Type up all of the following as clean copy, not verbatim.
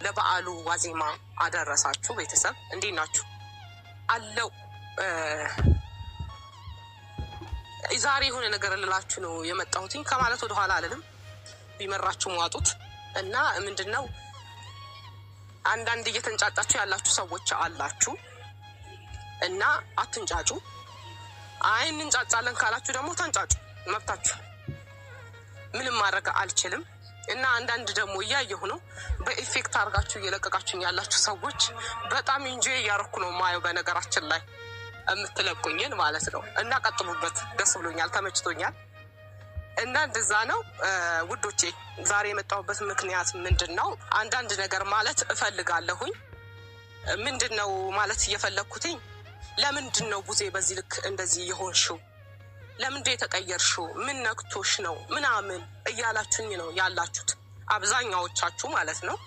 ለበዓሉ ዋዜማ አደረሳችሁ ቤተሰብ እንዴት ናችሁ አለው። ዛሬ የሆነ ነገር ልላችሁ ነው የመጣሁትኝ ከማለት ወደ ኋላ አልልም። ቢመራችሁ ዋጡት እና ምንድነው አንዳንድ እየተንጫጫችሁ ያላችሁ ሰዎች አላችሁ እና አትንጫጩ። አይ እንንጫጫለን ካላችሁ ደግሞ ተንጫጩ፣ መብታችሁ። ምንም ማድረግ አልችልም። እና አንዳንድ ደግሞ እያየሁ ነው በኢፌክት አድርጋችሁ እየለቀቃችሁ ያላችሁ ሰዎች በጣም ኢንጆይ እያደረኩ ነው ማየው በነገራችን ላይ የምትለቁኝን ማለት ነው። እና ቀጥሉበት፣ ደስ ብሎኛል፣ ተመችቶኛል። እና እንደዛ ነው ውዶቼ። ዛሬ የመጣሁበት ምክንያት ምንድነው? አንዳንድ ነገር ማለት እፈልጋለሁኝ። ምንድነው ማለት እየፈለኩትኝ? ለምንድነው ቡዜ በዚህ ልክ እንደዚህ የሆንሽው? ለምንድነው የተቀየርሽው? ምን ነክቶሽ ነው ምናምን እያላችሁኝ ነው ያላችሁት አብዛኛዎቻችሁ ማለት ነው።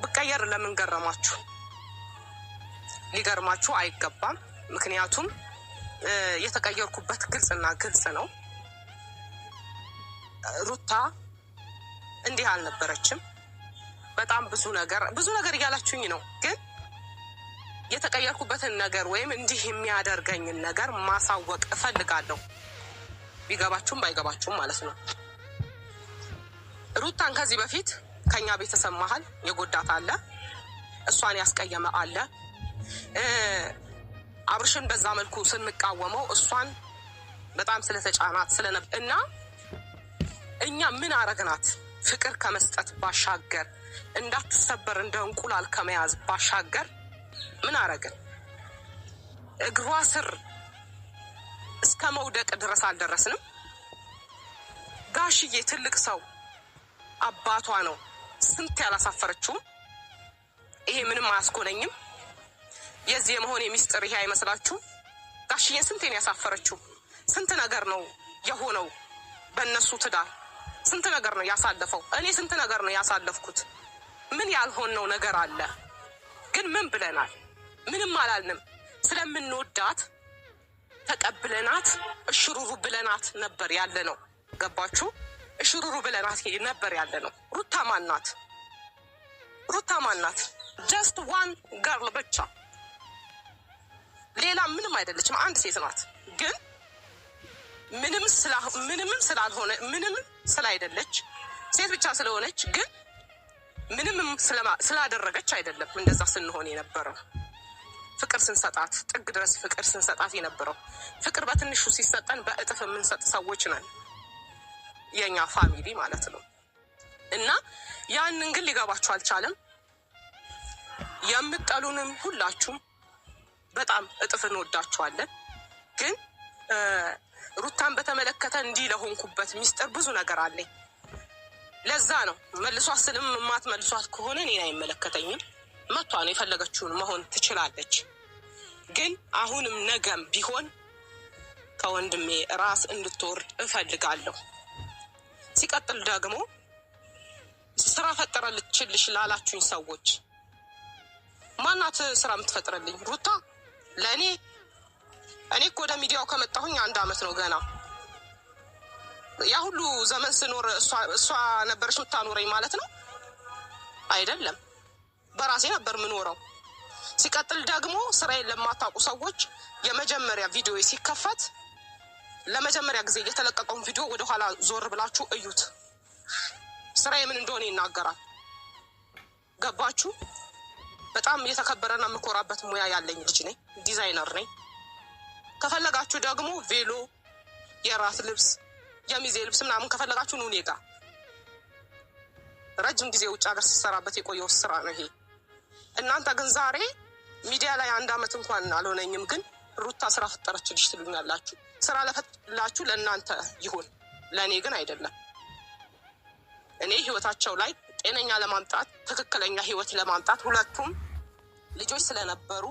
ብቀየር ለምን ገረማችሁ? ሊገርማችሁ አይገባም። ምክንያቱም የተቀየርኩበት ግልጽና ግልጽ ነው። ሩታ እንዲህ አልነበረችም። በጣም ብዙ ነገር እያላችሁኝ ነው። ግን የተቀየርኩበትን ነገር ወይም እንዲህ የሚያደርገኝን ነገር ማሳወቅ እፈልጋለሁ። ቢገባችሁም ባይገባችሁም ማለት ነው። ሩታን ከዚህ በፊት ከኛ ቤተሰብ መሀል የጎዳት አለ፣ እሷን ያስቀየመ አለ። አብርሽን በዛ መልኩ ስንቃወመው እሷን በጣም ስለተጫናት እና እኛ ምን አረግናት? ፍቅር ከመስጠት ባሻገር እንዳትሰበር እንደ እንቁላል ከመያዝ ባሻገር ምን አረግን? እግሯ ስር እስከ መውደቅ ድረስ አልደረስንም። ጋሽዬ ትልቅ ሰው አባቷ ነው። ስንት ያላሳፈረችው። ይሄ ምንም አያስኮነኝም። የዚህ የመሆን የሚስጥር ይሄ አይመስላችሁ? ጋሽዬን ስንቴን ያሳፈረችው። ስንት ነገር ነው የሆነው በእነሱ ትዳር። ስንት ነገር ነው ያሳለፈው። እኔ ስንት ነገር ነው ያሳለፍኩት። ምን ያልሆነው ነገር አለ? ግን ምን ብለናል? ምንም አላልንም። ስለምንወዳት ተቀብለናት እሽሩሩ ብለናት ነበር ያለ ነው። ገባችሁ? እሽሩሩ ብለናት ነበር ያለ ነው። ሩታ ማናት? ሩታ ማናት? ጀስት ዋን ገርል ብቻ፣ ሌላ ምንም አይደለችም። አንድ ሴት ናት። ግን ምንም ስላልሆነ ምንም ስላይደለች ሴት ብቻ ስለሆነች ግን ምንም ስላደረገች አይደለም እንደዛ ስንሆን የነበረው። ፍቅር ስንሰጣት ጥግ ድረስ ፍቅር ስንሰጣት የነበረው። ፍቅር በትንሹ ሲሰጠን በእጥፍ የምንሰጥ ሰዎች ነን፣ የኛ ፋሚሊ ማለት ነው። እና ያንን ግን ሊገባችሁ አልቻለም። የምትጠሉንም ሁላችሁም በጣም እጥፍ እንወዳችኋለን። ግን ሩታን በተመለከተ እንዲህ ለሆንኩበት ሚስጥር ብዙ ነገር አለኝ። ለዛ ነው መልሷት ስልም የማትመልሷት ከሆነ እኔን አይመለከተኝም። መቷ ነው የፈለገችውን መሆን ትችላለች። ግን አሁንም ነገም ቢሆን ከወንድሜ ራስ እንድትወርድ እፈልጋለሁ። ሲቀጥል ደግሞ ስራ ፈጠረልችልሽ ላላችሁኝ ሰዎች ማናት ስራ የምትፈጥረልኝ? ሩታ ለእኔ እኮ ወደ ሚዲያው ከመጣሁኝ 1 አመት ነው ገና። ያ ሁሉ ዘመን ስኖር እሷ ነበረች የምታኖረኝ ማለት ነው አይደለም። በራሴ ነበር የምኖረው። ሲቀጥል ደግሞ ስራዬን ለማታውቁ ሰዎች የመጀመሪያ ቪዲዮ ሲከፈት ለመጀመሪያ ጊዜ የተለቀቀውን ቪዲዮ ወደ ኋላ ዞር ብላችሁ እዩት። ስራዬ ምን እንደሆነ ይናገራል። ገባችሁ? በጣም የተከበረና የምኮራበት ሙያ ያለኝ ልጅ ነኝ። ዲዛይነር ነኝ። ከፈለጋችሁ ደግሞ ቬሎ፣ የራስ ልብስ፣ የሚዜ ልብስ ምናምን ከፈለጋችሁ ኑ እኔ ጋ። ረጅም ጊዜ ውጭ ሀገር ሲሰራበት የቆየው ስራ ነው ይሄ። እናንተ ግን ዛሬ ሚዲያ ላይ 1 አመት እንኳን አልሆነኝም፣ ግን ሩታ ስራ ፈጠረችልሽ ትሉኛላችሁ። ስራ ለፈላችሁ ለእናንተ ይሁን፣ ለእኔ ግን አይደለም። እኔ ህይወታቸው ላይ ጤነኛ ለማምጣት ትክክለኛ ህይወት ለማምጣት ሁለቱም ልጆች ስለነበሩ